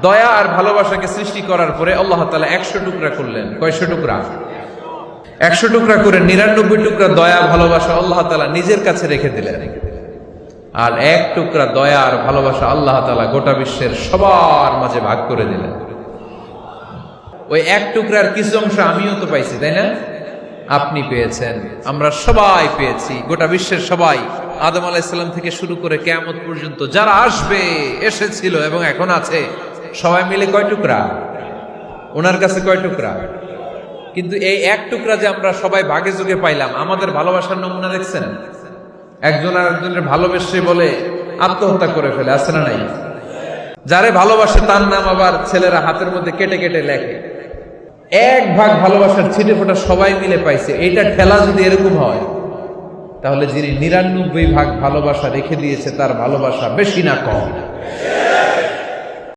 দয়া আর ভালোবাসাকে সৃষ্টি করার পরে আল্লাহ তাআলা 100 টুকরা করলেন। কয়শো টুকরা? 100 টুকরা করে 99 টুকরা দয়া ভালোবাসা আল্লাহ তাআলা নিজের কাছে রেখে দিলেন, আর 1 টুকরা দয়া আর ভালোবাসা আল্লাহ তাআলা গোটা বিশ্বের সবার মাঝে ভাগ করে দিলেন। ওই 1 টুকরার কিছু অংশ আমিও তো পাইছি, তাই না? আপনি পেয়েছেন, আমরা সবাই পেয়েছি, গোটা বিশ্বের সবাই, আদম আলাইহিস সালাম থেকে শুরু করে কিয়ামত পর্যন্ত যারা আসবে, এসেছিল এবং এখন আছে, সবাই মিলে কয় টুকরা? ওনার কাছে কয় টুকরা? কিন্তু এই 1 টুকরা যে আমরা সবাই ভাগে যোগে পাইলাম, আমাদের ভালোবাসার নমুনা দেখছেন? একজন আর একজনের ভালোবেসে বলে আত্মহত্যা করে ফেলে, আছে না নাই? যারে ভালোবাসে তার নাম আবার ছেলেরা হাতের মধ্যে কেটে কেটে লেখে। 1 ভাগ ভালোবাসার ছিটে ফোটা সবাই মিলে পাইছে। এইটা ঠেলা যদি এরকম হয়, তাহলে যিনি 99 ভাগ ভালোবাসা রেখে দিয়েছে তার ভালোবাসা বেশি না কম?